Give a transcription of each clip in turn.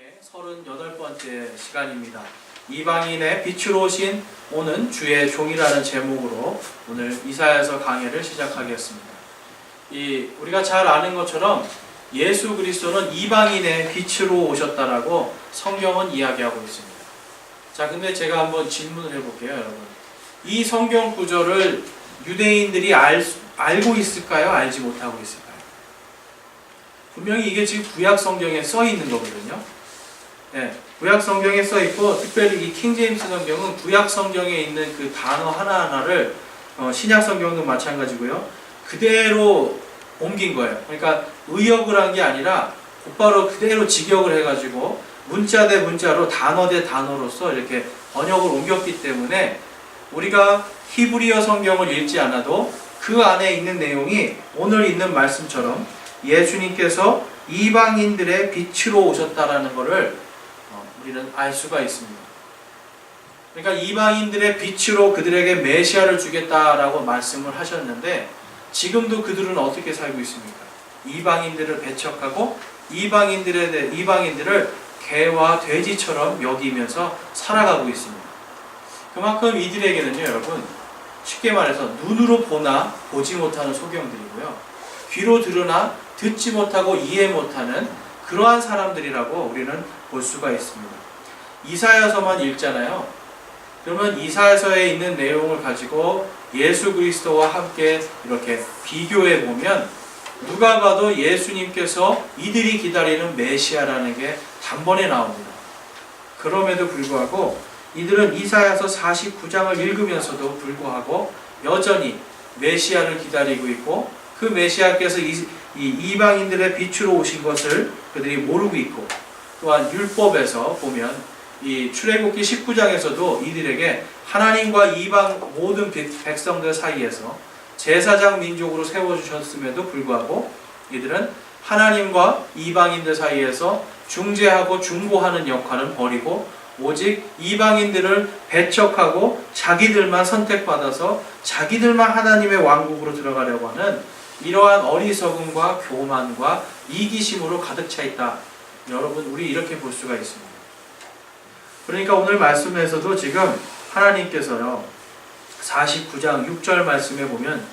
강의 38번째 시간입니다. 이방인의 빛으로 오신 오는 주의 종이라는 제목으로 오늘 이사야서 강의를 시작하겠습니다. 우리가 잘 아는 것처럼 예수 그리스도는 이방인의 빛으로 오셨다라고 성경은 이야기하고 있습니다. 자, 근데 제가 한번 질문을 해볼게요, 여러분. 이 성경 구절을 유대인들이 알고 있을까요? 알지 못하고 있을까요? 분명히 이게 지금 구약 성경에 써 있는 거거든요. 네, 구약 성경에 써 있고, 특별히 이 킹제임스 성경은 구약 성경에 있는 그 단어 하나하나를 신약 성경도 마찬가지고요, 그대로 옮긴 거예요. 그러니까 의역을 한 게 아니라 곧바로 그대로 직역을 해가지고 문자 대 문자로 단어 대 단어로서 이렇게 번역을 옮겼기 때문에 우리가 히브리어 성경을 읽지 않아도 그 안에 있는 내용이 오늘 있는 말씀처럼 예수님께서 이방인들의 빛으로 오셨다라는 것을 우리는 알 수가 있습니다. 그러니까 이방인들의 빛으로 그들에게 메시아를 주겠다라고 말씀을 하셨는데, 지금도 그들은 어떻게 살고 있습니까? 이방인들을 배척하고 이방인들을 개와 돼지처럼 여기면서 살아가고 있습니다. 그만큼 이들에게는요, 여러분, 쉽게 말해서 눈으로 보나 보지 못하는 소경들이고요, 귀로 들으나 듣지 못하고 이해 못하는 그러한 사람들이라고 우리는 볼 수가 있습니다. 이사야서만 읽잖아요. 그러면 이사야서에 있는 내용을 가지고 예수 그리스도와 함께 이렇게 비교해 보면 누가 봐도 예수님께서 이들이 기다리는 메시아라는 게 단번에 나옵니다. 그럼에도 불구하고 이들은 이사야서 49장을 읽으면서도 불구하고 여전히 메시아를 기다리고 있고, 그 메시아께서 이 이방인들의 빛으로 오신 것을 그들이 모르고 있고, 또한 율법에서 보면 이 출애굽기 19장에서도 이들에게 하나님과 이방 모든 백성들 사이에서 제사장 민족으로 세워주셨음에도 불구하고 이들은 하나님과 이방인들 사이에서 중재하고 중보하는 역할은 버리고 오직 이방인들을 배척하고 자기들만 선택받아서 자기들만 하나님의 왕국으로 들어가려고 하는 이러한 어리석음과 교만과 이기심으로 가득 차 있다. 여러분, 우리 이렇게 볼 수가 있습니다. 그러니까 오늘 말씀에서도 지금 하나님께서요, 49장 6절 말씀에 보면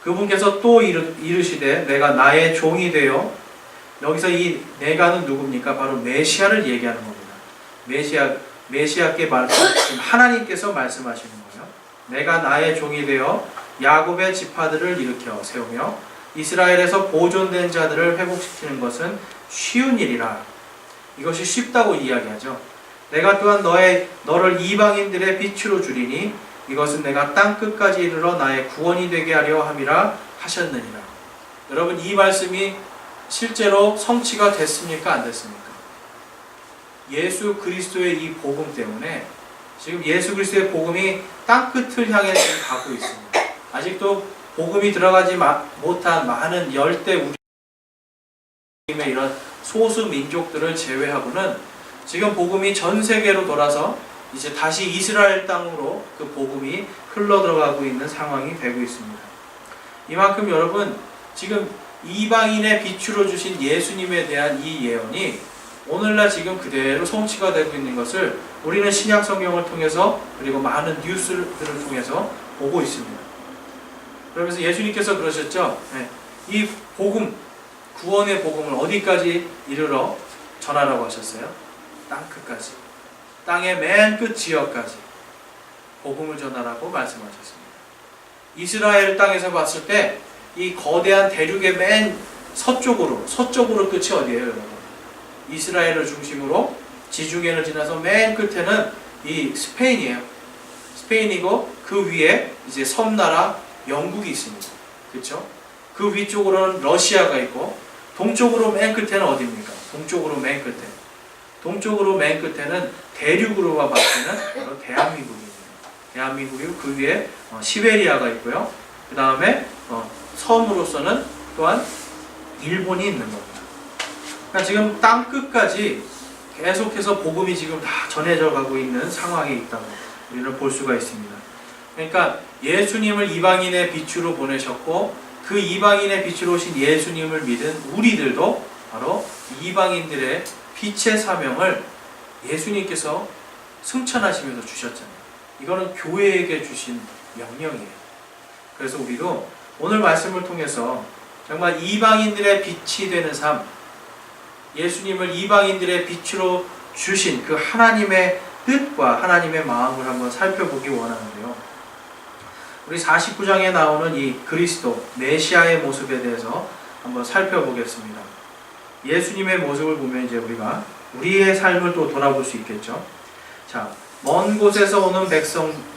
그분께서 또 이르시되 내가 나의 종이 되어, 여기서 이 내가는 누굽니까? 바로 메시아를 얘기하는 겁니다. 메시아께 지금 하나님께서 말씀하시는 거예요. 내가 나의 종이 되어 야곱의 지파들을 일으켜 세우며 이스라엘에서 보존된 자들을 회복시키는 것은 쉬운 일이라. 이것이 쉽다고 이야기하죠. 내가 또한 너를 이방인들의 빛으로 주리니 이것은 내가 땅 끝까지 이르러 나의 구원이 되게 하려 함이라 하셨느니라. 여러분, 이 말씀이 실제로 성취가 됐습니까? 안 됐습니까? 예수 그리스도의 이 복음 때문에 지금 예수 그리스도의 복음이 땅 끝을 향해 지금 가고 있습니다. 아직도 복음이 들어가지 못한 많은 열대 우림의 이런 소수 민족들을 제외하고는 지금 복음이 전 세계로 돌아서 이제 다시 이스라엘 땅으로 그 복음이 흘러 들어가고 있는 상황이 되고 있습니다. 이만큼 여러분, 지금 이방인의 빛으로 주신 예수님에 대한 이 예언이 오늘날 지금 그대로 성취가 되고 있는 것을 우리는 신약 성경을 통해서 그리고 많은 뉴스들을 통해서 보고 있습니다. 그러면서 예수님께서 그러셨죠. 이 복음, 구원의 복음을 어디까지 이르러 전하라고 하셨어요? 땅 끝까지, 땅의 맨 끝 지역까지 복음을 전하라고 말씀하셨습니다. 이스라엘 땅에서 봤을 때 이 거대한 대륙의 맨 서쪽으로 끝이 어디예요, 여러분? 이스라엘을 중심으로 지중해를 지나서 맨 끝에는 이 스페인이에요. 스페인이고 그 위에 이제 섬나라 영국이 있습니다. 그렇죠? 그 위쪽으로는 러시아가 있고, 동쪽으로 맨 끝에는 어디입니까? 동쪽으로 맨 끝에는 대륙으로 봤을 때는 바로 대한민국입니다. 대한민국이 그 위에 시베리아가 있고요. 그 다음에 섬으로서는 또한 일본이 있는 겁니다. 그러니까 지금 땅 끝까지 계속해서 복음이 지금 다 전해져 가고 있는 상황에 있다고 우리는 볼 수가 있습니다. 그러니까 예수님을 이방인의 빛으로 보내셨고, 그 이방인의 빛으로 오신 예수님을 믿은 우리들도 바로 이방인들의 빛의 사명을 예수님께서 승천하시면서 주셨잖아요. 이거는 교회에게 주신 명령이에요. 그래서 우리도 오늘 말씀을 통해서 정말 이방인들의 빛이 되는 삶, 예수님을 이방인들의 빛으로 주신 그 하나님의 뜻과 하나님의 마음을 한번 살펴보기 원하는데요. 우리 49장에 나오는 이 그리스도, 메시아의 모습에 대해서 한번 살펴보겠습니다. 예수님의 모습을 보면 이제 우리가 우리의 삶을 또 돌아볼 수 있겠죠. 자, 먼 곳에서 오는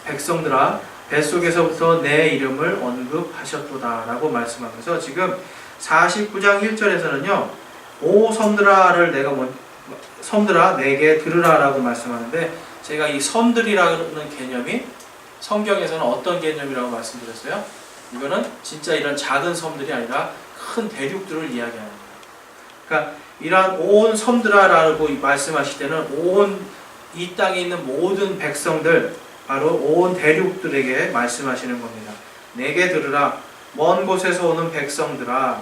백성들아 뱃속에서부터 내 이름을 언급하셨도다 라고 말씀하면서 지금 49장 1절에서는요 오 섬들아 내게 들으라 라고 말씀하는데, 제가 이 섬들이라는 개념이 성경에서는 어떤 개념이라고 말씀드렸어요? 이거는 진짜 이런 작은 섬들이 아니라 큰 대륙들을 이야기하는 거예요. 그러니까 이러한 온 섬들아라고 말씀하실 때는 온 이 땅에 있는 모든 백성들, 바로 온 대륙들에게 말씀하시는 겁니다. 내게 들으라, 먼 곳에서 오는 백성들아.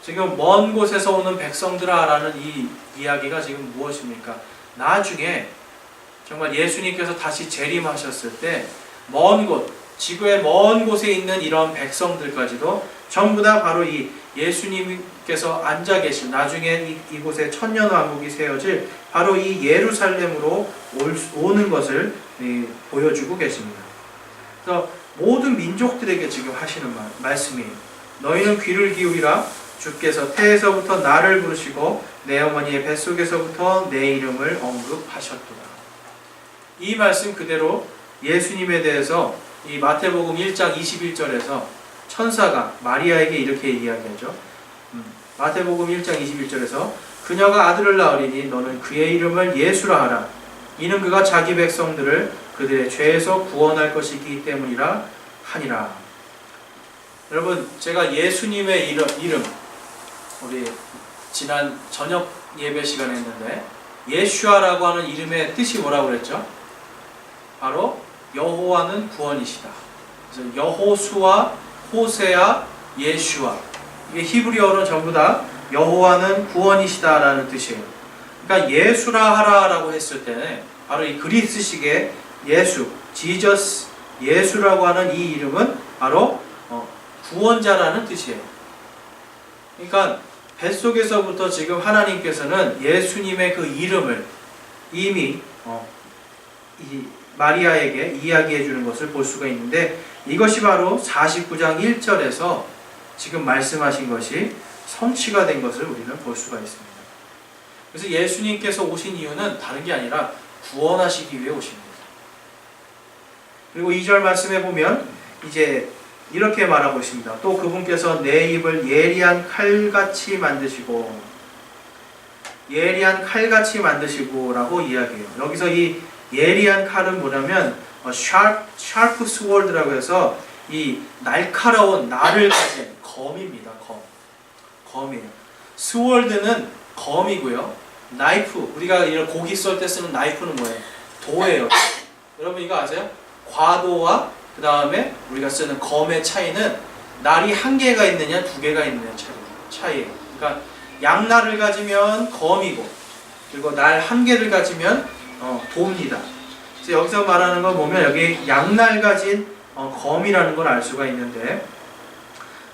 지금 먼 곳에서 오는 백성들아 라는 이 이야기가 지금 무엇입니까? 나중에 정말 예수님께서 다시 재림하셨을 때 먼 곳, 지구의 먼 곳에 있는 이런 백성들까지도 전부 다 바로 이 예수님께서 앉아 계신, 나중에 이곳에 천년왕국이 세워질 바로 이 예루살렘으로 오는 것을 보여주고 계십니다. 그래서 모든 민족들에게 지금 하시는 말씀이에요. 너희는 귀를 기울이라. 주께서 태에서부터 나를 부르시고 내 어머니의 뱃속에서부터 내 이름을 언급하셨도다. 이 말씀 그대로 예수님에 대해서 이 마태복음 1장 21절에서 천사가 마리아에게 이렇게 이야기하죠. 마태복음 1장 21절에서 그녀가 아들을 낳으리니 너는 그의 이름을 예수라 하라. 이는 그가 자기 백성들을 그들의 죄에서 구원할 것이기 때문이라 하니라. 여러분, 제가 예수님의 이름 우리 지난 저녁 예배 시간에 했는데 예슈아라고 하는 이름의 뜻이 뭐라고 그랬죠? 바로 여호와는 구원이시다. 그래서 여호수아, 호세아, 예슈아, 이게 히브리어로 전부 다 여호와는 구원이시다라는 뜻이에요. 그러니까 예수라 하라라고 했을 때는 바로 이 그리스식의 예수, 지저스, 예수라고 하는 이 이름은 바로 구원자라는 뜻이에요. 그러니까 뱃속에서부터 지금 하나님께서는 예수님의 그 이름을 이미 이 마리아에게 이야기해 주는 것을 볼 수가 있는데, 이것이 바로 49장 1절에서 지금 말씀하신 것이 성취가 된 것을 우리는 볼 수가 있습니다. 그래서 예수님께서 오신 이유는 다른 게 아니라 구원하시기 위해 오십니다. 그리고 2절 말씀에 보면 이제 이렇게 말하고 있습니다. 또 그분께서 내 입을 예리한 칼같이 만드시고, 예리한 칼같이 만드시고라고 이야기해요. 여기서 이 예리한 칼은 뭐냐면 sharp sword라고 해서 이 날카로운 날을 가진 검입니다. 검이에요. sword는 검이고요. 나이프, 우리가 이런 고기 썰 때 쓰는 나이프는 뭐예요? 도예요. 여러분 이거 아세요? 과도와 그 다음에 우리가 쓰는 검의 차이는 날이 한 개가 있느냐 두 개가 있느냐 차이예요. 그러니까 양날을 가지면 검이고, 그리고 날 한 개를 가지면 도입니다. 그래서 여기서 말하는 거 보면 여기 양날 가진 검이라는 걸 알 수가 있는데,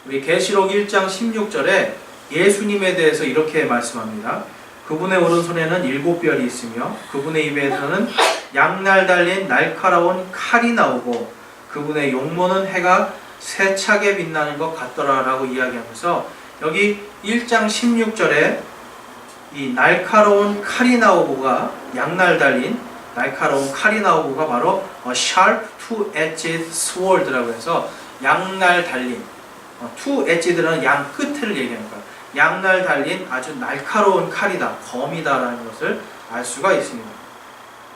우리 계시록 1장 16절에 예수님에 대해서 이렇게 말씀합니다. 그분의 오른손에는 7별이 있으며 그분의 입에서는 양날 달린 날카로운 칼이 나오고 그분의 용모는 해가 세차게 빛나는 것 같더라 라고 이야기하면서, 여기 1장 16절에 이 날카로운 칼이 나오고가, 양날 달린 날카로운 칼이 나오고가 바로 sharp two-edged sword라고 해서 양날 달린, two-edged는 양 끝을 얘기하는 거예요. 양날 달린 아주 날카로운 칼이다, 검이다라는 것을 알 수가 있습니다.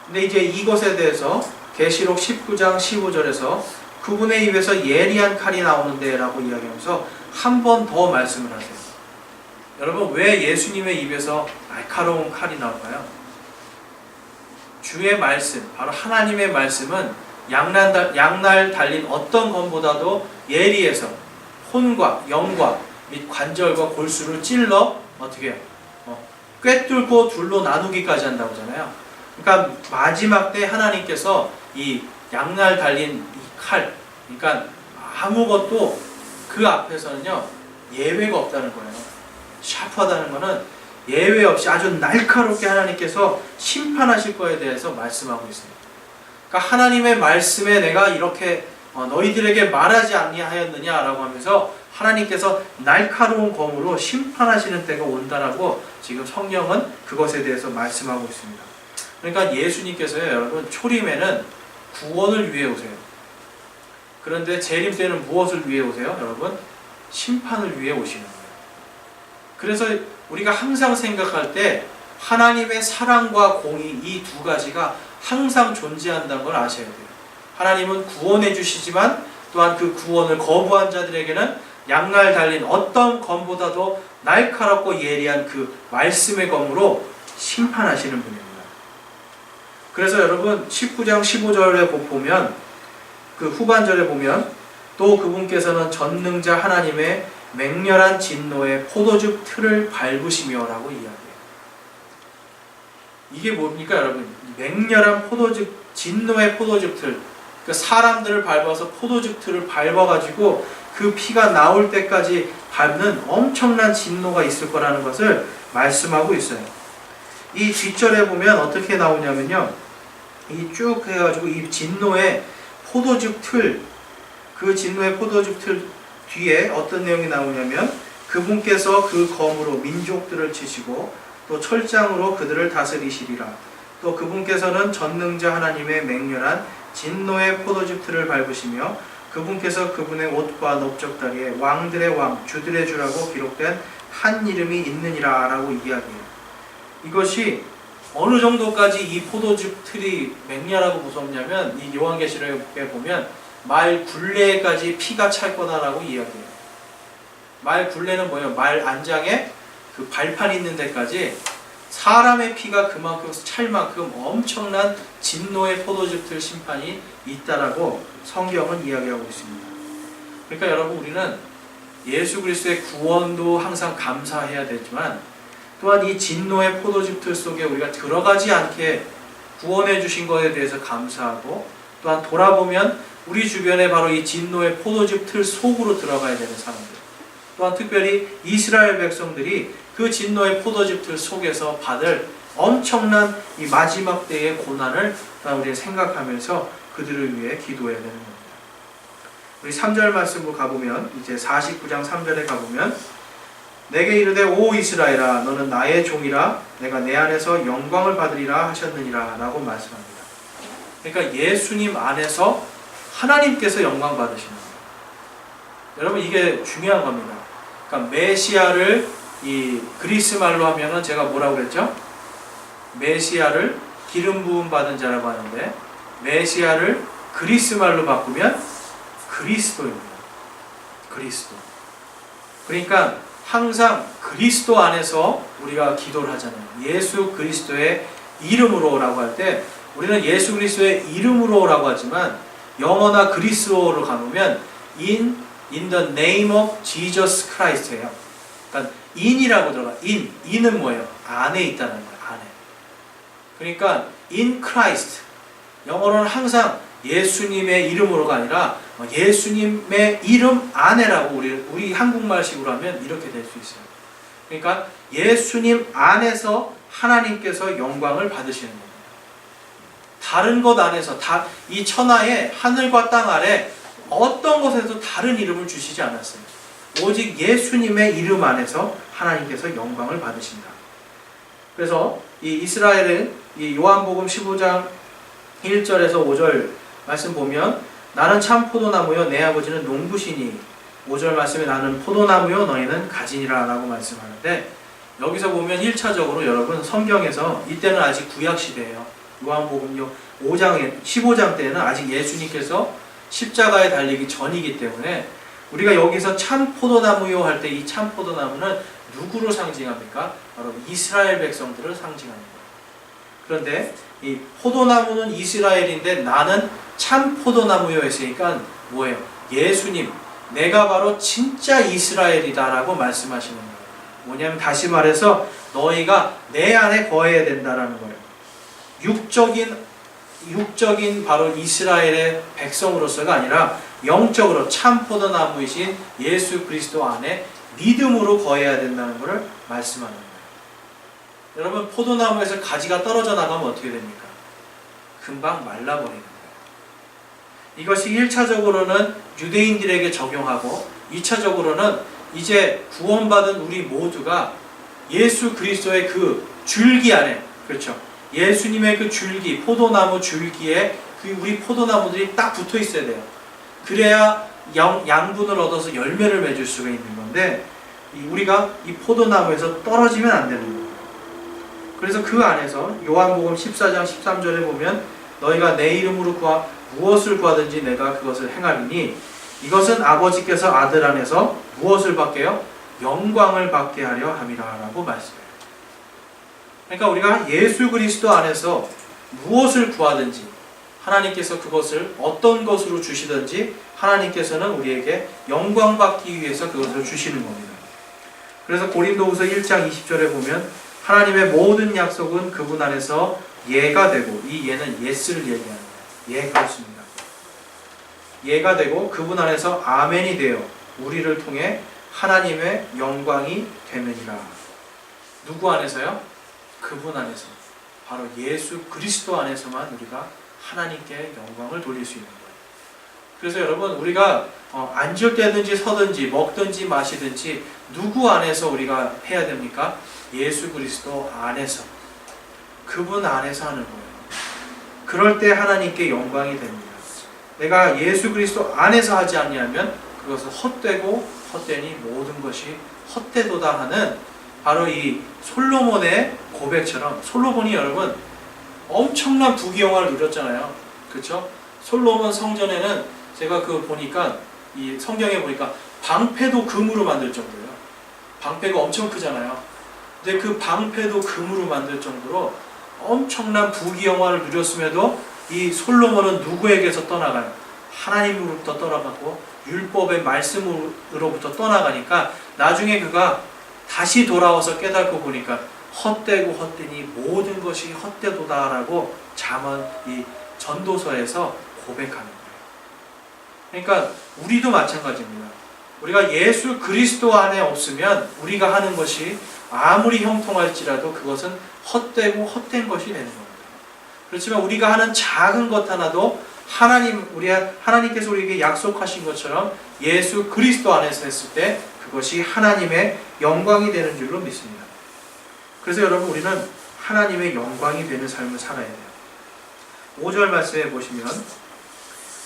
근데 이제 이것에 대해서 계시록 19장 15절에서 그분의 입에서 예리한 칼이 나오는데 라고 이야기하면서 한 번 더 말씀을 하세요. 여러분, 왜 예수님의 입에서 날카로운 칼이 나올까요? 주의 말씀, 바로 하나님의 말씀은 양날 달린 어떤 검보다도 예리해서 혼과 영과 및 관절과 골수를 찔러 어떻게 해요? 꿰뚫고 둘로 나누기까지 한다고 하잖아요. 그러니까 마지막 때 하나님께서 이 양날 달린 이 칼, 그러니까 아무것도 그 앞에서는요 예외가 없다는 거예요. 샤프하다는 거는 예외 없이 아주 날카롭게 하나님께서 심판하실 거에 대해서 말씀하고 있습니다. 그러니까 하나님의 말씀에 내가 이렇게 너희들에게 말하지 아니하였느냐라고 하면서 하나님께서 날카로운 검으로 심판하시는 때가 온다라고 지금 성경은 그것에 대해서 말씀하고 있습니다. 그러니까 예수님께서요, 여러분, 초림에는 구원을 위해 오세요. 그런데 재림 때는 무엇을 위해 오세요, 여러분? 심판을 위해 오시는 거예요. 그래서 우리가 항상 생각할 때 하나님의 사랑과 공의, 이 두 가지가 항상 존재한다는 걸 아셔야 돼요. 하나님은 구원해 주시지만 또한 그 구원을 거부한 자들에게는 양날 달린 어떤 검보다도 날카롭고 예리한 그 말씀의 검으로 심판하시는 분입니다. 그래서 여러분 19장 15절에 보면 그 후반절에 보면 또 그분께서는 전능자 하나님의 맹렬한 진노의 포도즙 틀을 밟으시며 라고 이야기해요. 이게 뭡니까 여러분? 맹렬한 포도즙, 진노의 포도즙 틀, 그 사람들을 밟아서 포도즙 틀을 밟아가지고 그 피가 나올 때까지 밟는 엄청난 진노가 있을 거라는 것을 말씀하고 있어요. 이 뒷절에 보면 어떻게 나오냐면요, 이 쭉 해가지고 이 진노의 포도즙 틀, 그 진노의 포도즙 틀 뒤에 어떤 내용이 나오냐면 그분께서 그 검으로 민족들을 치시고 또 철장으로 그들을 다스리시리라. 또 그분께서는 전능자 하나님의 맹렬한 진노의 포도즙 틀을 밟으시며 그분께서 그분의 옷과 넓적다리에 왕들의 왕, 주들의 주라고 기록된 한 이름이 있느니라 라고 이야기해요. 이것이 어느 정도까지 이 포도즙 틀이 맹렬하고 무섭냐면 이 요한계시록에 보면 말 굴레까지 피가 찰 거다라고 이야기해요. 말 굴레는 뭐예요? 말 안장에 그 발판 있는 데까지 사람의 피가 그만큼 찰 만큼 엄청난 진노의 포도즙 틀 심판이 있다라고 성경은 이야기하고 있습니다. 그러니까 여러분, 우리는 예수 그리스도의 구원도 항상 감사해야 되지만 또한 이 진노의 포도즙 틀 속에 우리가 들어가지 않게 구원해 주신 것에 대해서 감사하고 또한 돌아보면 우리 주변에 바로 이 진노의 포도즙 틀 속으로 들어가야 되는 사람들, 또한 특별히 이스라엘 백성들이 그 진노의 포도즙 틀 속에서 받을 엄청난 이 마지막 때의 고난을 우리가 생각하면서 그들을 위해 기도해야 되는 겁니다. 우리 3절 말씀으로 가보면, 이제 49장 3절에 가보면 내게 이르되 오 이스라엘아 너는 나의 종이라 내가 내 안에서 영광을 받으리라 하셨느니라 라고 말씀합니다. 그러니까 예수님 안에서 하나님께서 영광 받으시는 거예요. 여러분, 이게 중요한 겁니다. 그러니까 메시아를 이 그리스 말로 하면은 제가 뭐라고 그랬죠? 메시아를 기름 부음 받은 자라고 하는데 메시아를 그리스 말로 바꾸면 그리스도입니다. 그리스도. 그러니까 항상 그리스도 안에서 우리가 기도를 하잖아요. 예수 그리스도의 이름으로라고 할 때 우리는 예수 그리스도의 이름으로라고 하지만 영어나 그리스어로 가보면 in the name of Jesus Christ예요. 그러니까 in이라고 들어가. in은 뭐예요? 안에 있다는 거예요. 안에. 그러니까 in Christ. 영어로는 항상 예수님의 이름으로가 아니라 예수님의 이름 안에라고 우리 한국말식으로 하면 이렇게 될 수 있어요. 그러니까 예수님 안에서 하나님께서 영광을 받으시는 겁니다. 다른 것 안에서 이 천하에 하늘과 땅 아래 어떤 곳에도 다른 이름을 주시지 않았어요. 오직 예수님의 이름 안에서 하나님께서 영광을 받으신다. 그래서 이 이스라엘은 이 요한복음 15장 1절에서 5절 말씀 보면 나는 참 포도나무요 내 아버지는 농부시니 5절 말씀에 나는 포도나무요 너희는 가지니라 라고 말씀하는데, 여기서 보면 1차적으로 여러분 성경에서 이때는 아직 구약시대예요. 요한복음 15장 때는 아직 예수님께서 십자가에 달리기 전이기 때문에 우리가 여기서 참 포도나무요 할 때 이 참 포도나무는 누구를 상징합니까? 바로 이스라엘 백성들을 상징합니다. 그런데 이 포도나무는 이스라엘인데 나는 참 포도나무요 했으니까 뭐예요? 예수님, 내가 바로 진짜 이스라엘이다 라고 말씀하시는 거예요. 뭐냐면 다시 말해서 너희가 내 안에 거해야 된다라는 거예요. 육적인 바로 이스라엘의 백성으로서가 아니라 영적으로 참 포도나무이신 예수 그리스도 안에 믿음으로 거해야 된다는 것을 말씀하는 거예요. 여러분, 포도나무에서 가지가 떨어져 나가면 어떻게 됩니까? 금방 말라버리는 거예요. 이것이 1차적으로는 유대인들에게 적용하고 2차적으로는 이제 구원받은 우리 모두가 예수 그리스도의 그 줄기 안에, 그렇죠, 예수님의 그 줄기, 포도나무 줄기에 그 우리 포도나무들이 딱 붙어 있어야 돼요. 그래야 양분을 얻어서 열매를 맺을 수가 있는 건데, 우리가 이 포도나무에서 떨어지면 안 되는 거예요. 그래서 그 안에서 요한복음 14장 13절에 보면 너희가 내 이름으로 무엇을 구하든지 내가 그것을 행하리니 이것은 아버지께서 아들 안에서 무엇을 받게요? 영광을 받게 하려 함이라 라고 말씀해요. 그러니까 우리가 예수 그리스도 안에서 무엇을 구하든지 하나님께서 그것을 어떤 것으로 주시든지 하나님께서는 우리에게 영광 받기 위해서 그것을 주시는 겁니다. 그래서 고린도후서 1장 20절에 보면 하나님의 모든 약속은 그분 안에서 예가 되고, 이 예는 예스를 얘기하는 거예요. 예, 그렇습니다. 예가 되고 그분 안에서 아멘이 되어 우리를 통해 하나님의 영광이 되느니라. 누구 안에서요? 그분 안에서, 바로 예수 그리스도 안에서만 우리가 하나님께 영광을 돌릴 수 있는 거예요. 그래서 여러분, 우리가 앉을 때든지 서든지 먹든지 마시든지 누구 안에서 우리가 해야 됩니까? 예수 그리스도 안에서, 그분 안에서 하는 거예요. 그럴 때 하나님께 영광이 됩니다. 내가 예수 그리스도 안에서 하지 않냐면 그것은 헛되고 헛되니 모든 것이 헛되도다 하는, 바로 이 솔로몬의 고백처럼, 솔로몬이 여러분 엄청난 부귀영화를 누렸잖아요. 그렇죠? 솔로몬 성전에는 제가 보니까, 이 성경에 보니까 방패도 금으로 만들 정도예요. 방패가 엄청 크잖아요. 근데 그 방패도 금으로 만들 정도로 엄청난 부귀영화를 누렸음에도 이 솔로몬은 누구에게서 떠나가요? 하나님으로부터 떠나가고 율법의 말씀으로부터 떠나가니까 나중에 그가 다시 돌아와서 깨닫고 보니까 헛되고 헛되니 모든 것이 헛되도다라고 잠언 이 전도서에서 고백하는 거예요. 그러니까 우리도 마찬가지입니다. 우리가 예수 그리스도 안에 없으면 우리가 하는 것이 아무리 형통할지라도 그것은 헛되고 헛된 것이 되는 겁니다. 그렇지만 우리가 하는 작은 것 하나도 하나님께서 우리에게 약속하신 것처럼 예수 그리스도 안에서 했을 때 그것이 하나님의 영광이 되는 줄로 믿습니다. 그래서 여러분, 우리는 하나님의 영광이 되는 삶을 살아야 돼요. 5절 말씀에 보시면,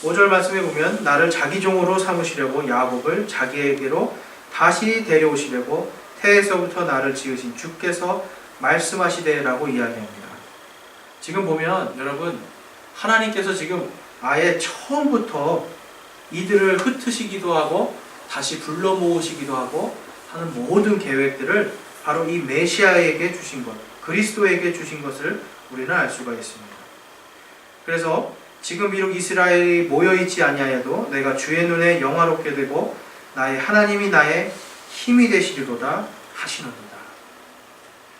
5절 말씀에 보면 나를 자기 종으로 삼으시려고 야곱을 자기에게로 다시 데려오시려고 태에서부터 나를 지으신 주께서 말씀하시되라고 이야기합니다. 지금 보면 여러분, 하나님께서 지금 아예 처음부터 이들을 흩으시기도 하고 다시 불러 모으시기도 하고 하는 모든 계획들을 바로 이 메시아에게 주신 것, 그리스도에게 주신 것을 우리는 알 수가 있습니다. 그래서 지금 비록 이스라엘이 모여있지 아니하여도 내가 주의 눈에 영화롭게 되고 나의 하나님이 나의 힘이 되시리로다 하시는도다.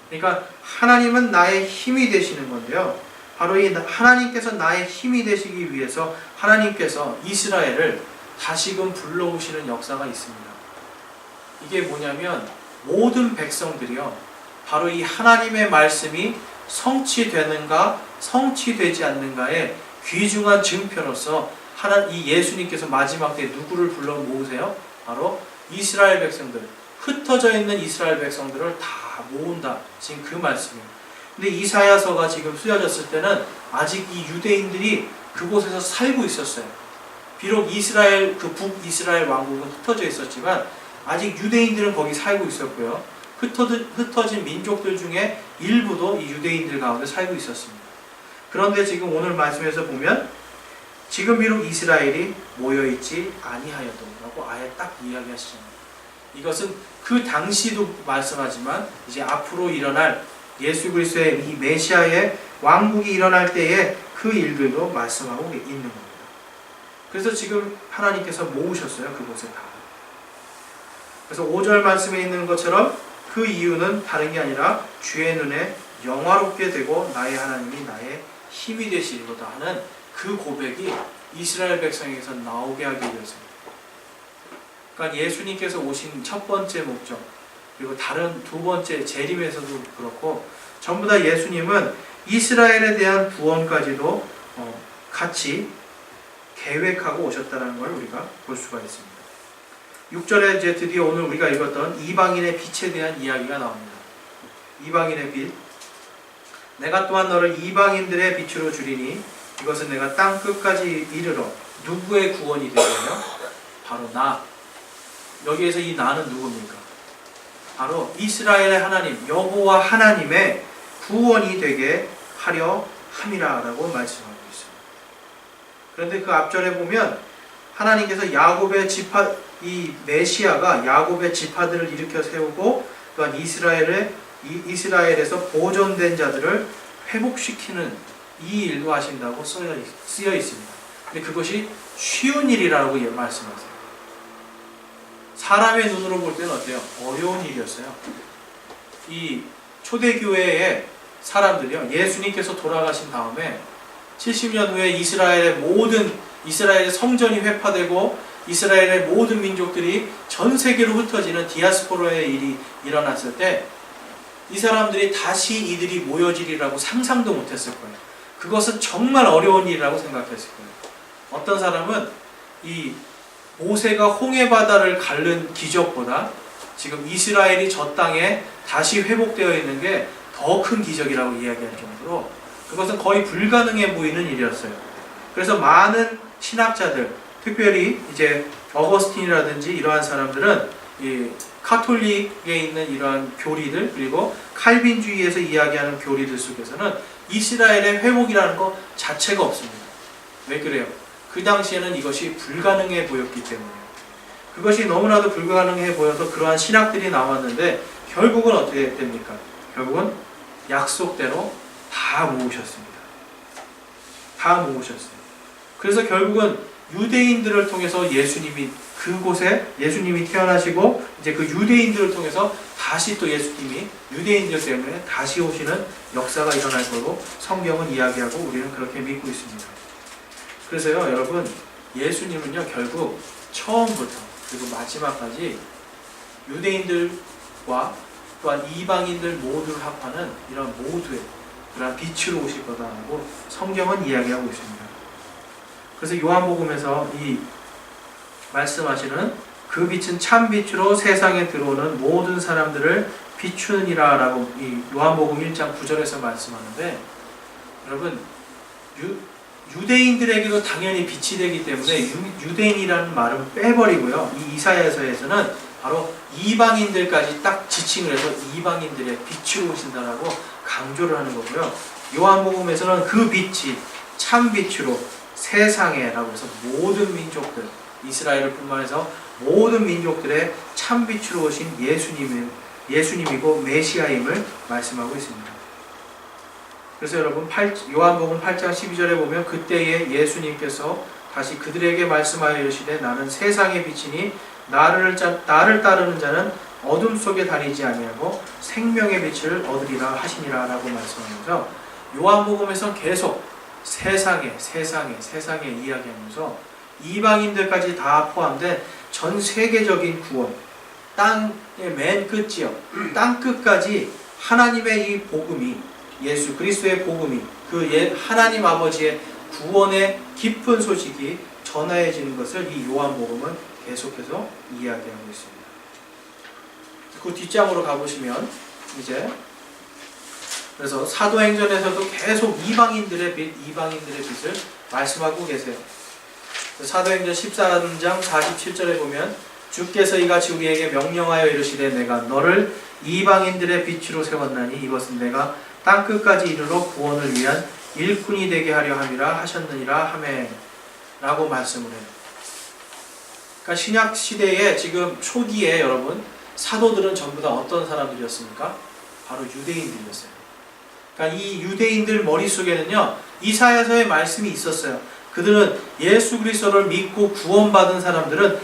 그러니까 하나님은 나의 힘이 되시는 건데요, 바로 이 하나님께서 나의 힘이 되시기 위해서 하나님께서 이스라엘을 다시금 불러오시는 역사가 있습니다. 이게 뭐냐면 모든 백성들이요, 바로 이 하나님의 말씀이 성취되는가 성취되지 않는가의 귀중한 증표로서 이 예수님께서 마지막 때 누구를 불러 모으세요? 바로 이스라엘 백성들, 흩어져 있는 이스라엘 백성들을 다 모은다. 지금 그 말씀이에요. 근데 이사야서가 지금 쓰여졌을 때는 아직 이 유대인들이 그곳에서 살고 있었어요. 비록 이스라엘, 그 북이스라엘 왕국은 흩어져 있었지만 아직 유대인들은 거기 살고 있었고요. 흩어진 민족들 중에 일부도 이 유대인들 가운데 살고 있었습니다. 그런데 지금 오늘 말씀에서 보면 지금 비록 이스라엘이 모여있지 아니하여도 라고 아예 딱 이야기하시잖아요. 이것은 그 당시도 말씀하지만 이제 앞으로 일어날 예수 그리스도의 이 메시아의 왕국이 일어날 때에 그 일들도 말씀하고 있는 겁니다. 그래서 지금 하나님께서 모으셨어요, 그곳에 다. 그래서 5절 말씀에 있는 것처럼 그 이유는 다른 게 아니라 주의 눈에 영화롭게 되고 나의 하나님이 나의 힘이 되시리로다 하는 그 고백이 이스라엘 백성에게서 나오게 하기 위해서입니다. 그러니까 예수님께서 오신 첫 번째 목적, 그리고 다른 두 번째 재림에서도 그렇고 전부 다 예수님은 이스라엘에 대한 구원까지도 같이 계획하고 오셨다는 걸 우리가 볼 수가 있습니다. 6절에 이제 드디어 오늘 우리가 읽었던 이방인의 빛에 대한 이야기가 나옵니다. 이방인의 빛. 내가 또한 너를 이방인들의 빛으로 주리니 이것은 내가 땅 끝까지 이르러 누구의 구원이 되겠냐? 바로 나. 여기에서 이 나는 누굽니까? 바로 이스라엘의 하나님, 여호와 하나님의 구원이 되게 하려 함이라라고 말씀하고 있습니다. 그런데 그 앞절에 보면 하나님께서 야곱의 지파, 이 메시아가 야곱의 지파들을 일으켜 세우고 또한 이스라엘에서 보존된 자들을 회복시키는 이 일도 하신다고 쓰여 있습니다. 근데 그것이 쉬운 일이라고 말씀하세요. 사람의 눈으로 볼 때는 어때요? 어려운 일이었어요. 이 초대교회의 사람들이요, 예수님께서 돌아가신 다음에 70년 후에 이스라엘의 성전이 회파되고 이스라엘의 모든 민족들이 전 세계로 흩어지는 디아스포라의 일이 일어났을 때 이 사람들이 다시 이들이 모여지리라고 상상도 못했을 거예요. 그것은 정말 어려운 일이라고 생각했을 거예요. 어떤 사람은 이 모세가 홍해바다를 가른 기적보다 지금 이스라엘이 저 땅에 다시 회복되어 있는 게 더 큰 기적이라고 이야기할 정도로 그것은 거의 불가능해 보이는 일이었어요. 그래서 많은 신학자들, 특별히 이제 어거스틴이라든지 이러한 사람들은 이 카톨릭에 있는 이러한 교리들, 그리고 칼빈주의에서 이야기하는 교리들 속에서는 이스라엘의 회복이라는 것 자체가 없습니다. 왜 그래요? 그 당시에는 이것이 불가능해 보였기 때문에요. 그것이 너무나도 불가능해 보여서 그러한 신학들이 나왔는데 결국은 어떻게 됩니까? 결국은 약속대로 다 모으셨습니다. 다 모으셨어요. 그래서 결국은 유대인들을 통해서 예수님이 그곳에 예수님이 태어나시고 이제 그 유대인들을 통해서 다시 또 예수님이 유대인들 때문에 다시 오시는 역사가 일어날 거로 성경은 이야기하고 우리는 그렇게 믿고 있습니다. 그래서요, 여러분, 예수님은요, 결국 처음부터 그리고 마지막까지 유대인들과 또한 이방인들 모두를 합하는 이런 모두의 그런 빛으로 오실 거다라고 성경은 이야기하고 있습니다. 그래서 요한복음에서 이 말씀하시는 그 빛은 참 빛으로 세상에 들어오는 모든 사람들을 비추느니라 라고 이 요한복음 1장 9절에서 말씀하는데, 여러분, 유대인들에게도 당연히 빛이 되기 때문에 유대인이라는 말은 빼버리고요, 이 이사야서에서는 바로 이방인들까지 딱 지칭을 해서 이방인들의 빛으로 오신다라고 강조를 하는 거고요. 요한복음에서는 그 빛이 참 빛으로 세상에 라고 해서 모든 민족들, 이스라엘을 뿐만해서 모든 민족들의 참 빛으로 오신 예수님이고 메시아임을 말씀하고 있습니다. 그래서 여러분 요한복음 8장 12절에 보면 그때에 예수님께서 다시 그들에게 말씀하여 이르시되 나는 세상의 빛이니 나를 따르는 자는 어둠 속에 다니지 아니하고 생명의 빛을 얻으리라 하시니라 라고 말씀하면서 요한복음에서 계속 세상에 이야기하면서 이방인들까지 다 포함된 전 세계적인 구원, 땅의 맨 끝이요, 땅 끝까지 하나님의 이 복음이, 예수 그리스도의 복음이, 그 하나님 아버지의 구원의 깊은 소식이 전해지는 것을 이 요한복음은 계속해서 이야기하고 있습니다. 그 뒷장으로 가보시면 이제 그래서 사도행전에서도 계속 이방인들의 빛을 말씀하고 계세요. 사도행전 13장 47절에 보면 주께서 이같이 우리에게 명령하여 이르시되 내가 너를 이방인들의 빛으로 세웠나니 이것은 내가 땅끝까지 이르러 구원을 위한 일꾼이 되게 하려 함이라 하셨느니라 하매 라고 말씀을 해요. 그러니까 신약 시대에 지금 초기에 여러분 사도들은 전부 다 어떤 사람들이었습니까? 바로 유대인들이었어요. 그러니까 이 유대인들 머릿속에는요, 이사야서의 말씀이 있었어요. 그들은 예수 그리스도를 믿고 구원받은 사람들은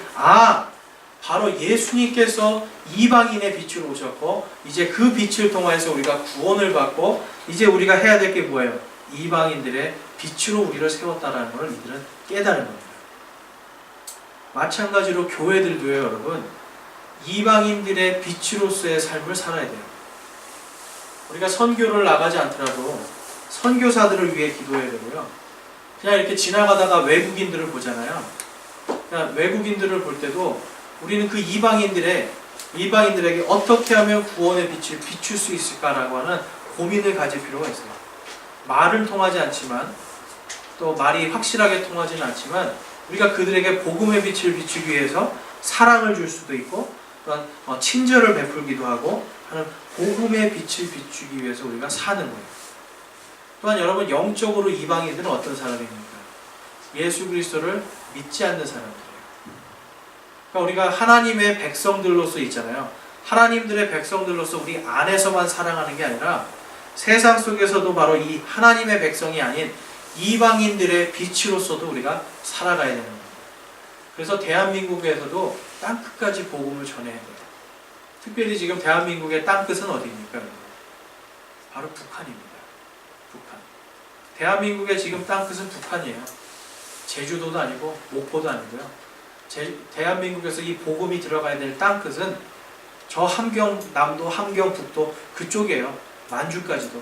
바로 예수님께서 이방인의 빛으로 오셨고 이제 그 빛을 통해서 우리가 구원을 받고 이제 우리가 해야 될 게 뭐예요? 이방인들의 빛으로 우리를 세웠다라는 것을 이들은 깨달은 겁니다. 마찬가지로 교회들도요, 여러분. 이방인들의 빛으로서의 삶을 살아야 돼요. 우리가 선교를 나가지 않더라도 선교사들을 위해 기도해야 되고요. 그냥 이렇게 지나가다가 외국인들을 보잖아요. 그냥 외국인들을 볼 때도 우리는 그 이방인들에게 어떻게 하면 구원의 빛을 비출 수 있을까라고 하는 고민을 가질 필요가 있어요. 말은 통하지 않지만 또 말이 확실하게 통하지는 않지만 우리가 그들에게 복음의 빛을 비추기 위해서 사랑을 줄 수도 있고 또한 친절을 베풀기도 하고 하는 복음의 빛을 비추기 위해서 우리가 사는 거예요. 또한 여러분 영적으로 이방인들은 어떤 사람입니까? 예수 그리스도를 믿지 않는 사람들이에요. 그러니까 우리가 하나님의 백성들로서 있잖아요. 하나님들의 백성들로서 우리 안에서만 사랑하는 게 아니라 세상 속에서도 바로 이 하나님의 백성이 아닌 이방인들의 빛으로서도 우리가 살아가야 되는 겁니다. 그래서 대한민국에서도 땅끝까지 복음을 전해야 돼요. 특별히 지금 대한민국의 땅끝은 어디입니까? 바로 북한입니다. 북한. 대한민국의 지금 땅끝은 북한이에요. 제주도도 아니고 목포도 아니고요. 대한민국에서 이 복음이 들어가야 될 땅끝은 저 함경남도, 함경북도 그쪽이에요. 만주까지도.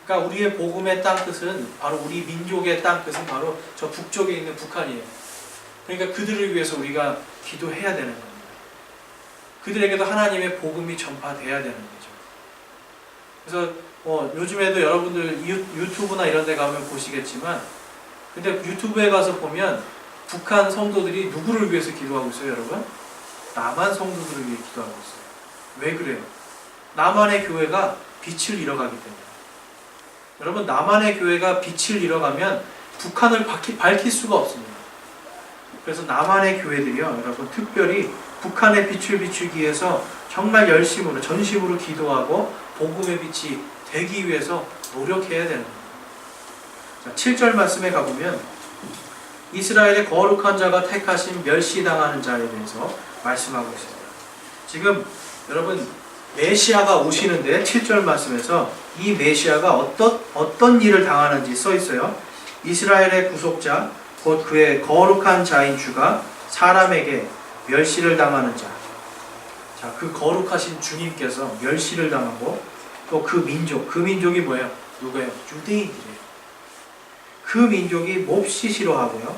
그러니까 우리의 복음의 땅끝은 바로 우리 민족의 땅끝은 바로 저 북쪽에 있는 북한이에요. 그러니까 그들을 위해서 우리가 기도해야 되는 겁니다. 그들에게도 하나님의 복음이 전파돼야 되는 거죠. 그래서 요즘에도 여러분들 유튜브나 이런 데 가면 보시겠지만 근데 유튜브에 가서 보면 북한 성도들이 누구를 위해서 기도하고 있어요, 여러분? 남한 성도들을 위해 기도하고 있어요. 왜 그래요? 남한의 교회가 빛을 잃어가기 때문에. 여러분, 남한의 교회가 빛을 잃어가면 북한을 밝힐 수가 없습니다. 그래서 남한의 교회들이요, 여러분, 특별히 북한의 빛을 비추기 위해서 정말 열심으로, 전심으로 기도하고 복음의 빛이 되기 위해서 노력해야 되는 겁니다. 자, 7절 말씀에 가보면 이스라엘의 거룩한 자가 택하신 멸시당하는 자에 대해서 말씀하고 있습니다. 지금 여러분 메시아가 오시는데 7절 말씀에서 이 메시아가 어떤 일을 당하는지 써 있어요. 이스라엘의 구속자 곧 그의 거룩한 자인 주가 사람에게 멸시를 당하는 자. 자, 그 거룩하신 주님께서 멸시를 당하고 또 그 민족이 뭐예요? 누구예요? 유대인들이에요. 그 민족이 몹시 싫어하고요.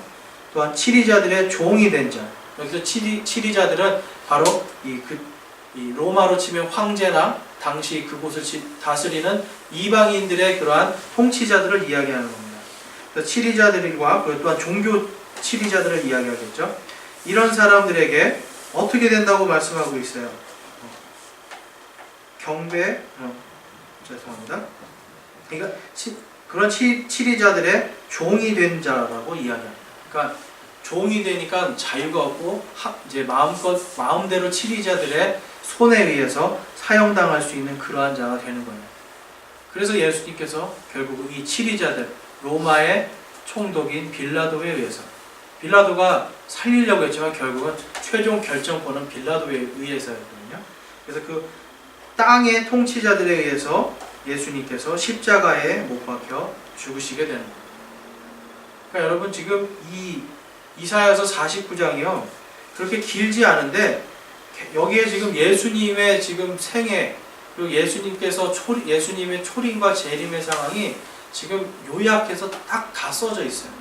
또한 치리자들의 종이 된 자. 여기서 치리자들은 바로 이 로마로 치면 황제나 당시 그곳을 다스리는 이방인들의 그러한 통치자들을 이야기하는 겁니다. 그래서 치리자들과 또한 종교 치리자들을 이야기하겠죠. 이런 사람들에게 어떻게 된다고 말씀하고 있어요? 죄송합니다. 그러니까 그런 치리자들의 종이 된 자라고 이야기합니다. 그러니까 종이 되니까 자유가 없고 이제 마음대로 치리자들의 손에 의해서 사형당할 수 있는 그러한 자가 되는 거예요. 그래서 예수님께서 결국 이 치리자들, 로마의 총독인 빌라도에 의해서, 빌라도가 살리려고 했지만 결국은 최종 결정권은 빌라도에 의해서였거든요. 그래서 그 땅의 통치자들에 의해서 예수님께서 십자가에 못 박혀 죽으시게 되는 거예요. 그러니까 여러분 지금 이 이사야서 49장이요 그렇게 길지 않은데 여기에 지금 예수님의 지금 생애 그리고 예수님의 초림과 재림의 상황이 지금 요약해서 딱 다 써져 있어요.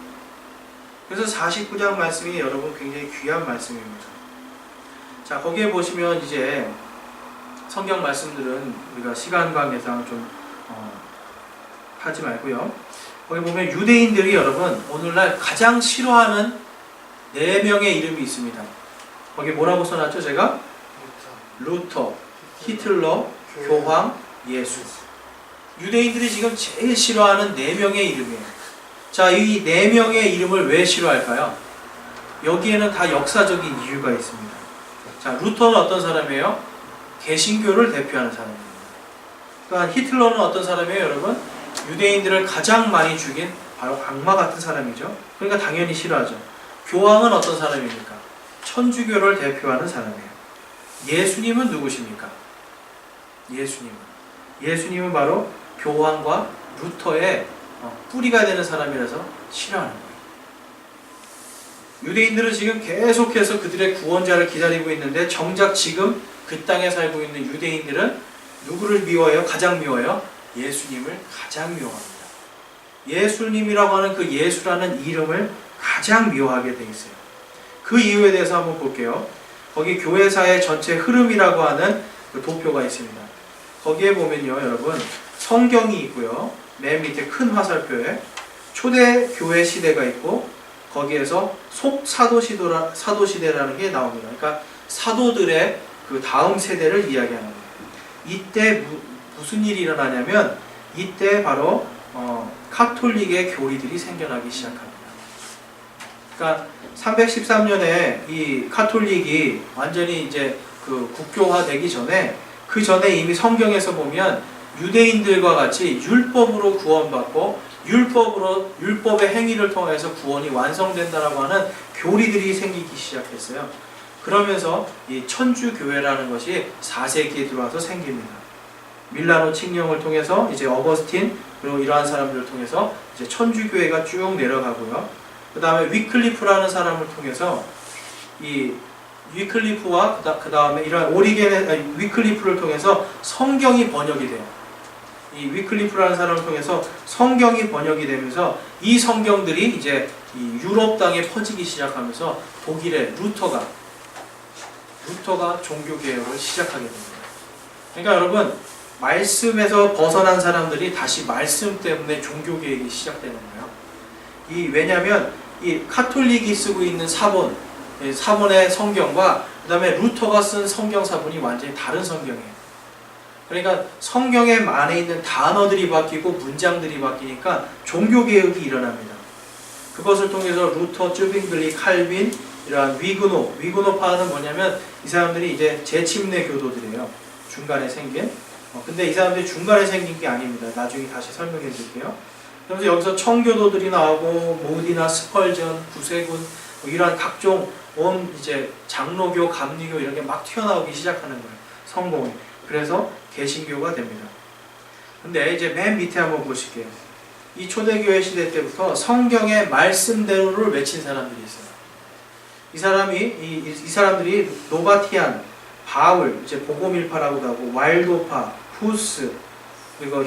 그래서 49장 말씀이 여러분 굉장히 귀한 말씀입니다. 자, 거기에 보시면 이제 성경 말씀들은 우리가 시간 관계상 좀 하지 말고요. 거기 보면 유대인들이 여러분 오늘날 가장 싫어하는 4명의 이름이 있습니다. 거기 뭐라고 써놨죠? 제가? 루터, 히틀러, 교황, 예수. 유대인들이 지금 제일 싫어하는 4명의 이름이에요. 자, 이 4명의 이름을 왜 싫어할까요? 여기에는 다 역사적인 이유가 있습니다. 자, 루터는 어떤 사람이에요? 개신교를 대표하는 사람입니다. 또한 히틀러는 어떤 사람이에요, 여러분? 유대인들을 가장 많이 죽인 바로 악마 같은 사람이죠. 그러니까 당연히 싫어하죠. 교황은 어떤 사람입니까? 천주교를 대표하는 사람이에요. 예수님은 누구십니까? 예수님은 바로 교황과 루터의 뿌리가 되는 사람이라서 싫어하는 거예요. 유대인들은 지금 계속해서 그들의 구원자를 기다리고 있는데 정작 지금 그 땅에 살고 있는 유대인들은 누구를 미워해요? 가장 미워해요? 예수님을 가장 미워합니다. 예수님이라고 하는 그 예수라는 이름을 가장 미워하게 돼 있어요. 그 이유에 대해서 한번 볼게요. 거기 교회사의 전체 흐름이라고 하는 그 도표가 있습니다. 거기에 보면요, 여러분, 성경이 있고요. 맨 밑에 큰 화살표에 초대 교회 시대가 있고 거기에서 사도시대라는 게 나옵니다. 그러니까 사도들의 그 다음 세대를 이야기하는 거예요. 이때 무슨 일이 일어나냐면 이때 바로 카톨릭의 교리들이 생겨나기 시작합니다. 그러니까 313년에 이 카톨릭이 완전히 이제 그 국교화되기 전에 그 전에 이미 성경에서 보면 유대인들과 같이 율법으로 구원받고 율법의 행위를 통해서 구원이 완성된다라고 하는 교리들이 생기기 시작했어요. 그러면서 이 천주교회라는 것이 4세기에 들어와서 생깁니다. 밀라노 칙령을 통해서 이제 어거스틴 그리고 이러한 사람들을 통해서 이제 천주교회가 쭉 내려가고요. 그 다음에 위클리프라는 사람을 통해서 이 위클리프와 그 다음에 이러한 위클리프를 통해서 성경이 번역이 돼요. 이 위클리프라는 사람을 통해서 성경이 번역이 되면서 이 성경들이 이제 이 유럽 땅에 퍼지기 시작하면서 독일의 루터가 종교개혁을 시작하게 됩니다. 그러니까 여러분, 말씀에서 벗어난 사람들이 다시 말씀 때문에 종교개혁이 시작되는 거예요. 왜냐하면 이 카톨릭이 쓰고 있는 사본의 성경과 그 다음에 루터가 쓴 성경 사본이 완전히 다른 성경이에요. 그러니까 성경에 안에 있는 단어들이 바뀌고 문장들이 바뀌니까 종교개혁이 일어납니다. 그것을 통해서 루터, 쯔빙글리, 칼빈, 이러한 위그노파는 뭐냐면 이 사람들이 이제 재침례 교도들이에요. 중간에 생긴. 근데 이 사람들이 중간에 생긴 게 아닙니다. 나중에 다시 설명해 드릴게요. 그래서 여기서 청교도들이 나오고 모디나 스펄전, 구세군 이러한 각종 이제 장로교, 감리교 이런 게 막 튀어나오기 시작하는 거예요. 성공이. 그래서 개신교가 됩니다. 근데 이제 맨 밑에 한번 보실게요. 이 초대교회 시대 때부터 성경의 말씀대로를 외친 사람들이 있어요. 이 사람들이 노바티안, 바울, 이제 보고밀파라고도 하고 와일도파, 후스, 그리고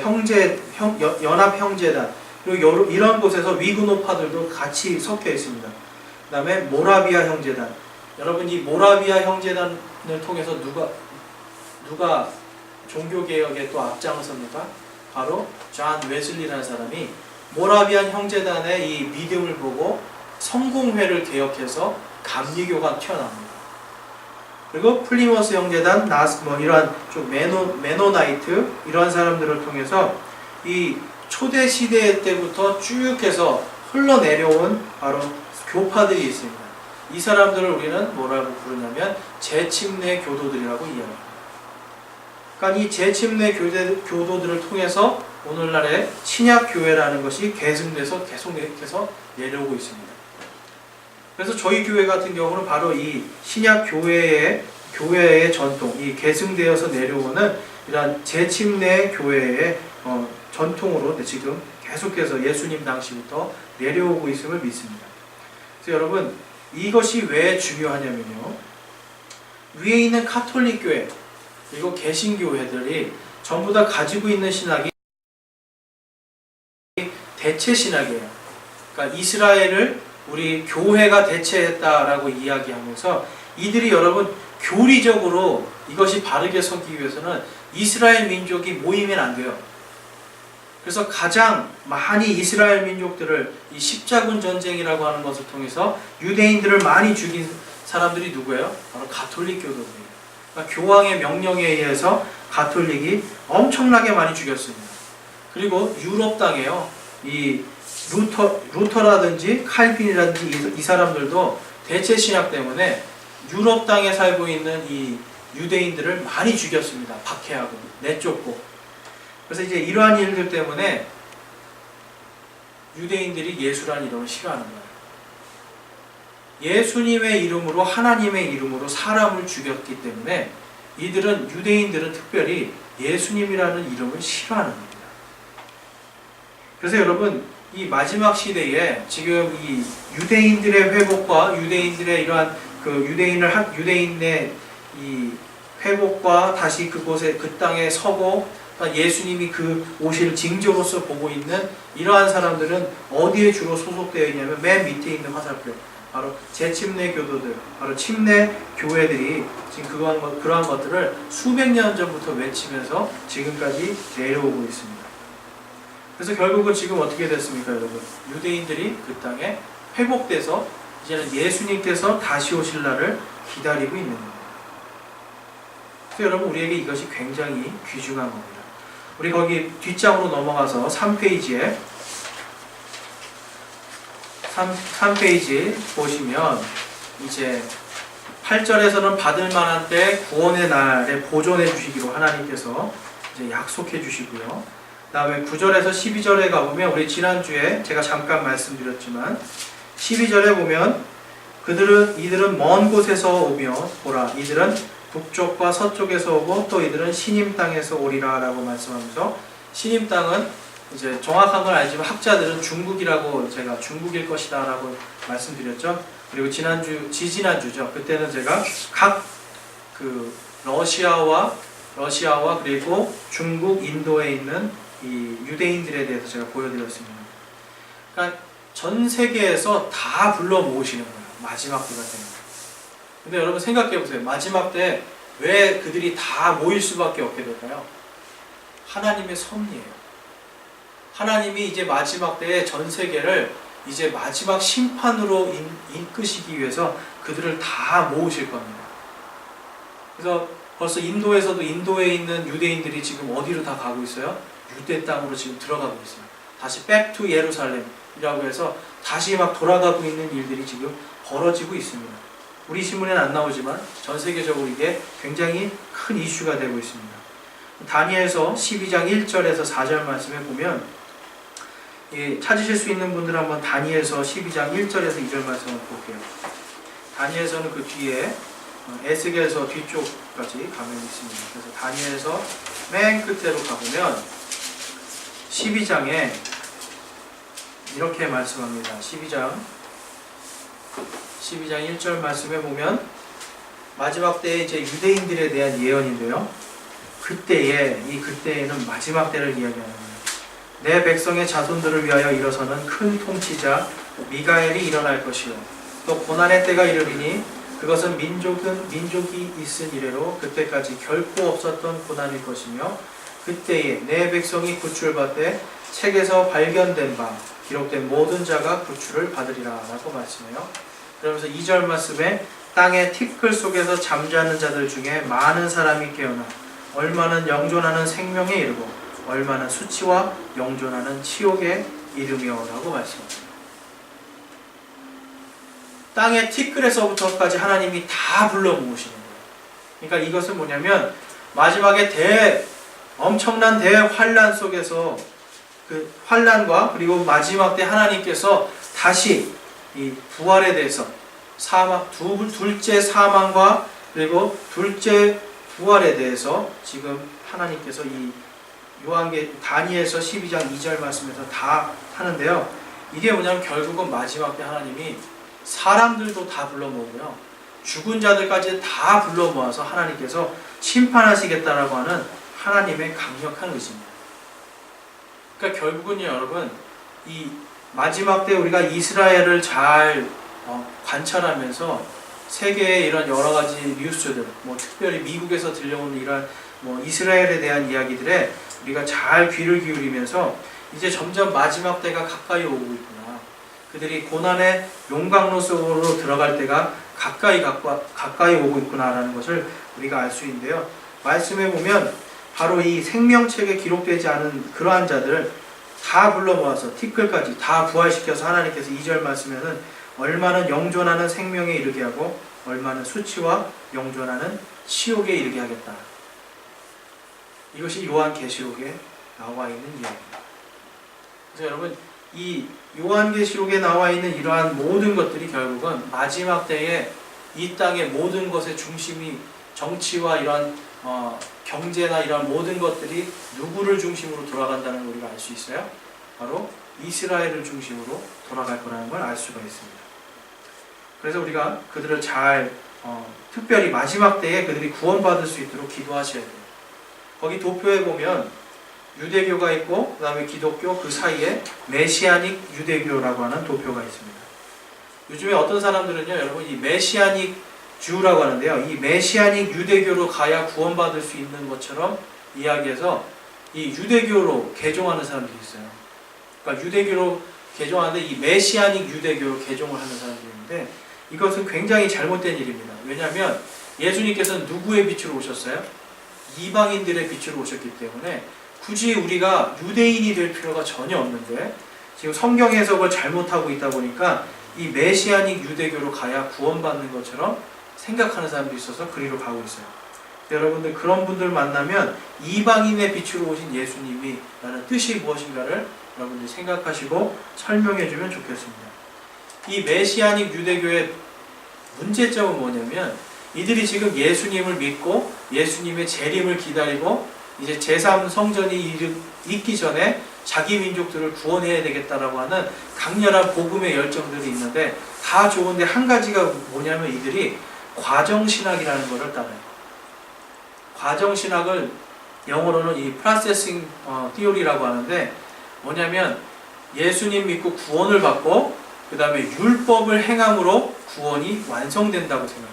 연합형제단, 그리고 이런 곳에서 위그노파들도 같이 섞여 있습니다. 그 다음에 모라비아 형제단. 여러분, 이 모라비아 형제단을 통해서 누가 종교개혁에 또 앞장섭니까? 바로 존 웨슬리라는 사람이 모라비안 형제단의 이 믿음을 보고 성공회를 개혁해서 감리교가 튀어나옵니다. 그리고 플리머스 형제단, 이러한 좀 메노나이트 이러한 사람들을 통해서 이 초대 시대 때부터 쭉 해서 흘러내려온 바로 교파들이 있습니다. 이 사람들을 우리는 뭐라고 부르냐면 재침례 교도들이라고 이야기합니다. 그러니까 이 재침례 교도들을 통해서 오늘날의 신약교회라는 것이 계승돼서 계속해서 내려오고 있습니다. 그래서 저희 교회 같은 경우는 바로 이 신약교회의 전통, 이 계승되어서 내려오는 이러한 재침례 교회의 전통으로 지금 계속해서 예수님 당시부터 내려오고 있음을 믿습니다. 그래서 여러분, 이것이 왜 중요하냐면요, 위에 있는 카톨릭 교회 그리고 개신교회들이 전부 다 가지고 있는 신학이 대체 신학이에요. 그러니까 이스라엘을 우리 교회가 대체했다라고 이야기하면서 이들이 여러분 교리적으로 이것이 바르게 서기 위해서는 이스라엘 민족이 모이면 안 돼요. 그래서 가장 많이 이스라엘 민족들을 이 십자군 전쟁이라고 하는 것을 통해서 유대인들을 많이 죽인 사람들이 누구예요? 바로 가톨릭 교도들이에요. 그러니까 교황의 명령에 의해서 가톨릭이 엄청나게 많이 죽였습니다. 그리고 유럽 땅에요, 이 루터라든지 칼빈이라든지 이 사람들도 대체 신학 때문에 유럽 땅에 살고 있는 이 유대인들을 많이 죽였습니다. 박해하고 내쫓고. 그래서 이제 이러한 일들 때문에 유대인들이 예수라는 이름을 싫어하는 거예요. 예수님의 이름으로, 하나님의 이름으로 사람을 죽였기 때문에 유대인들은 특별히 예수님이라는 이름을 싫어하는 겁니다. 그래서 여러분, 이 마지막 시대에 지금 이 유대인들의 회복과 유대인들의 이러한 유대인의 이 회복과 다시 그곳에 그 땅에 서고 예수님이 그 오실 징조로서 보고 있는 이러한 사람들은 어디에 주로 소속되어 있냐면 맨 밑에 있는 화살표, 바로 재침례 교도들, 바로 침례 교회들이 지금 그러한 것들을 수백 년 전부터 외치면서 지금까지 내려오고 있습니다. 그래서 결국은 지금 어떻게 됐습니까, 여러분? 유대인들이 그 땅에 회복돼서 이제는 예수님께서 다시 오실 날을 기다리고 있는 겁니다. 그래서 여러분, 우리에게 이것이 굉장히 귀중한 겁니다. 우리 거기 뒷장으로 넘어가서 3페이지에 3페이지 보시면 이제 8절에서는 받을 만한 때 구원의 날에 보존해 주시기로 하나님께서 이제 약속해 주시고요. 그 다음에 9절에서 12절에 가보면 우리 지난주에 제가 잠깐 말씀드렸지만 12절에 보면 이들은 먼 곳에서 오며 보라, 이들은 북쪽과 서쪽에서 오고 또 이들은 시님 땅에서 오리라 라고 말씀하면서, 시님 땅은 이제 정확한 건 알지만 학자들은 중국이라고, 제가 중국일 것이다 라고 말씀드렸죠. 그리고 지지난주죠. 그때는 제가 각 러시아와 그리고 중국, 인도에 있는 이 유대인들에 대해서 제가 보여드렸습니다. 그러니까 전 세계에서 다 불러 모으시는 거예요. 마지막 때가 되면. 근데 여러분 생각해 보세요. 마지막 때 왜 그들이 다 모일 수밖에 없게 될까요? 하나님의 섭리예요. 하나님이 이제 마지막 때에 전 세계를 이제 마지막 심판으로 이끄시기 위해서 그들을 다 모으실 겁니다. 그래서 벌써 인도에서도 인도에 있는 유대인들이 지금 어디로 다 가고 있어요? 유대 땅으로 지금 들어가고 있어요. 다시 back to 예루살렘이라고 해서 다시 막 돌아가고 있는 일들이 지금 벌어지고 있습니다. 우리 신문에는 안 나오지만 전 세계적으로 이게 굉장히 큰 이슈가 되고 있습니다. 다니엘서 12장 1절에서 4절 말씀에 보면, 찾으실 수 있는 분들 한번 다니엘서 12장 1절에서 2절 말씀을 볼게요. 다니엘서는 그 뒤에 에스겔서 뒤쪽까지 가면 있습니다. 그래서 다니엘서 맨 끝으로 가보면 12장에 이렇게 말씀합니다. 12장 1절 말씀에 보면 마지막 때에 이제 유대인들에 대한 예언인데요. 그때에는 마지막 때를 이야기하는 거예요. 내 백성의 자손들을 위하여 일어서는 큰 통치자 미가엘이 일어날 것이요. 또 고난의 때가 이르리니 그것은 민족이 있은 이래로 그때까지 결코 없었던 고난일 것이며, 그때에 내 백성이 구출받되 책에서 발견된 바 기록된 모든 자가 구출을 받으리라 라고 말씀해요. 그러면서 2절 말씀에 땅의 티끌 속에서 잠자는 자들 중에 많은 사람이 깨어나 얼마는 영존하는 생명에 이르고 얼마는 수치와 영존하는 치욕에 이르며 라고 말씀합니다. 땅의 티끌에서부터까지 하나님이 다 불러 모으시는 거예요. 그러니까 이것은 뭐냐면 마지막에 엄청난 대환란 속에서 그 환란과 그리고 마지막 때 하나님께서 다시 이 부활에 대해서 둘째 사망과 그리고 둘째 부활에 대해서 지금 하나님께서 이 다니엘서 12장 2절 말씀에서 다 하는데요. 이게 뭐냐면 결국은 마지막 때 하나님이 사람들도 다 불러 모으고요, 죽은 자들까지 다 불러 모아서 하나님께서 심판하시겠다라고 하는 하나님의 강력한 의지입니다. 그러니까 결국은요, 여러분, 이 마지막 때 우리가 이스라엘을 잘 관찰하면서 세계의 이런 여러 가지 뉴스들, 특별히 미국에서 들려오는 이런 이스라엘에 대한 이야기들에 우리가 잘 귀를 기울이면서 이제 점점 마지막 때가 가까이 오고 있구나, 그들이 고난의 용광로 속으로 들어갈 때가 가까이 오고 있구나라는 것을 우리가 알 수 있는데요. 말씀해 보면 바로 이 생명책에 기록되지 않은 그러한 자들을 다 불러 모아서 티끌까지 다 부활시켜서 하나님께서 2절 말씀에는 얼마는 영존하는 생명에 이르게 하고 얼마는 수치와 영존하는 치욕에 이르게 하겠다. 이것이 요한계시록에 나와 있는 이야기입니다. 그래서 여러분, 이 요한계시록에 나와 있는 이러한 모든 것들이 결국은 마지막 때에 이 땅의 모든 것의 중심이 정치와 이러한 경제나 이러한 모든 것들이 누구를 중심으로 돌아간다는 걸 우리가 알 수 있어요. 바로 이스라엘을 중심으로 돌아갈 거라는 걸 알 수가 있습니다. 그래서 우리가 그들을 잘 특별히 마지막 때에 그들이 구원받을 수 있도록 기도하셔야 돼요. 거기 도표에 보면 유대교가 있고 그 다음에 기독교, 그 사이에 메시아닉 유대교라고 하는 도표가 있습니다. 요즘에 어떤 사람들은요, 여러분 이 메시아닉 주라고 하는데요, 이 메시아닉 유대교로 가야 구원받을 수 있는 것처럼 이야기해서 이 유대교로 개종하는 사람들이 있어요. 그러니까 유대교로 개종하는데 이 메시아닉 유대교로 개종을 하는 사람들이 있는데, 이것은 굉장히 잘못된 일입니다. 왜냐하면 예수님께서는 누구의 빛으로 오셨어요? 이방인들의 빛으로 오셨기 때문에 굳이 우리가 유대인이 될 필요가 전혀 없는데, 지금 성경 해석을 잘못하고 있다 보니까 이 메시아닉 유대교로 가야 구원받는 것처럼 생각하는 사람도 있어서 그리로 가고 있어요. 여러분들 그런 분들 만나면 이방인의 빛으로 오신 예수님이 라는 뜻이 무엇인가를 여러분들이 생각하시고 설명해 주면 좋겠습니다. 이 메시아닉 유대교의 문제점은 뭐냐면, 이들이 지금 예수님을 믿고 예수님의 재림을 기다리고 이제 제3성전이 있기 전에 자기 민족들을 구원해야 되겠다라고 하는 강렬한 복음의 열정들이 있는데, 다 좋은데 한 가지가 뭐냐면 이들이 과정신학이라는 것을 따라요. 과정신학을 영어로는 이 프로세싱 티오리라고 하는데, 뭐냐면 예수님 믿고 구원을 받고 그 다음에 율법을 행함으로 구원이 완성된다고 생각해요.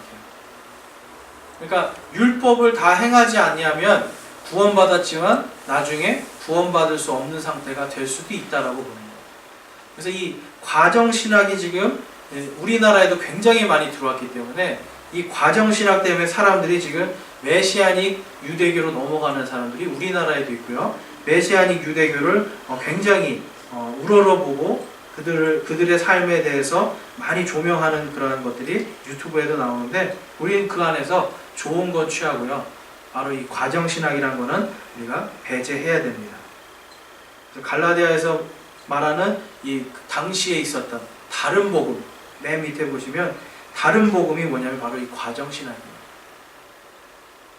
그러니까 율법을 다 행하지 않냐면 구원받았지만 나중에 구원받을 수 없는 상태가 될 수도 있다라고 보는 거예요. 그래서 이 과정신학이 지금 우리나라에도 굉장히 많이 들어왔기 때문에 이 과정신학 때문에 사람들이 지금 메시아닉 유대교로 넘어가는 사람들이 우리나라에도 있고요. 메시아닉 유대교를 굉장히 우러러보고 그들의 삶에 대해서 많이 조명하는 그런 것들이 유튜브에도 나오는데, 우리는 그 안에서 좋은 건 취하고요. 바로 이 과정신학이라는 거는 우리가 배제해야 됩니다. 갈라디아에서 말하는 이 당시에 있었던 다른 복음, 맨 밑에 보시면 다른 복음이 뭐냐면 바로 이 과정신학이에요.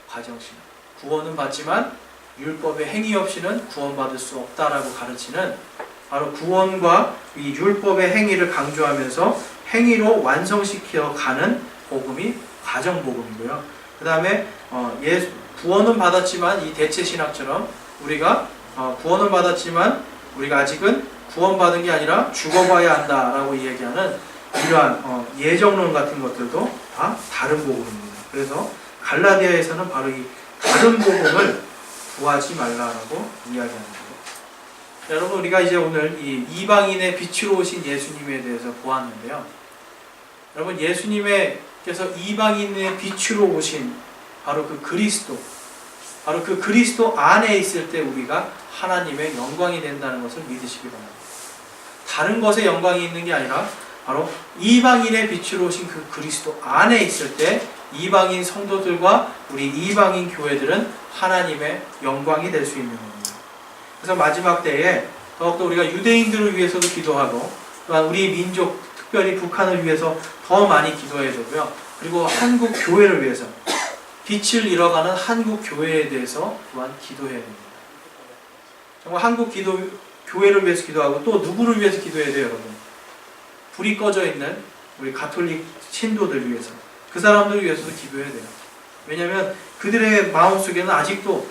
과정신학. 구원은 받지만 율법의 행위 없이는 구원받을 수 없다라고 가르치는, 바로 구원과 이 율법의 행위를 강조하면서 행위로 완성시켜 가는 복음이 과정복음이고요. 그 다음에 구원은 받았지만 이 대체신학처럼 우리가 구원은 받았지만 우리가 아직은 구원받은 게 아니라 죽어봐야 한다라고 이야기하는 이러한 예정론 같은 것들도 다 다른 복음입니다. 그래서 갈라디아에서는 바로 이 다른 복음을 구하지 말라라고 이야기합니다. 여러분, 우리가 이제 오늘 이 이방인의 빛으로 오신 예수님에 대해서 보았는데요. 여러분, 예수님께서 이방인의 빛으로 오신 바로 그 그리스도, 바로 그 그리스도 안에 있을 때 우리가 하나님의 영광이 된다는 것을 믿으시기 바랍니다. 다른 것에 영광이 있는 게 아니라 바로 이방인의 빛으로 오신 그 그리스도 안에 있을 때 이방인 성도들과 우리 이방인 교회들은 하나님의 영광이 될 수 있는 겁니다. 그래서 마지막 때에 더욱더 우리가 유대인들을 위해서도 기도하고, 또한 우리 민족, 특별히 북한을 위해서 더 많이 기도해야 되고요. 그리고 한국 교회를 위해서, 빛을 잃어가는 한국 교회에 대해서 또한 기도해야 됩니다. 정말 한국 교회를 위해서 기도하고, 또 누구를 위해서 기도해야 돼요, 여러분? 불이 꺼져 있는 우리 가톨릭 신도들 위해서, 그 사람들을 위해서도 기도해야 돼요. 왜냐하면 그들의 마음속에는 아직도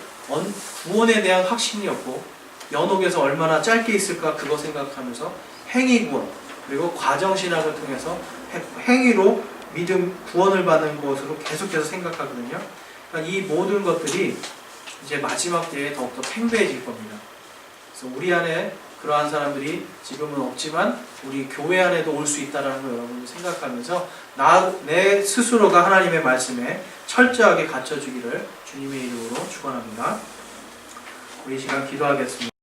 구원에 대한 확신이 없고, 연옥에서 얼마나 짧게 있을까 그거 생각하면서 행위구원, 그리고 과정신학을 통해서 행위로 믿음 구원을 받는 것으로 계속해서 생각하거든요. 그러니까 이 모든 것들이 이제 마지막 때에 더욱더 팽배해질 겁니다. 그래서 우리 안에 그러한 사람들이 지금은 없지만 우리 교회 안에도 올 수 있다는 걸 여러분이 생각하면서 내 스스로가 하나님의 말씀에 철저하게 갇혀주기를 주님의 이름으로 축원합니다. 우리 시간 기도하겠습니다.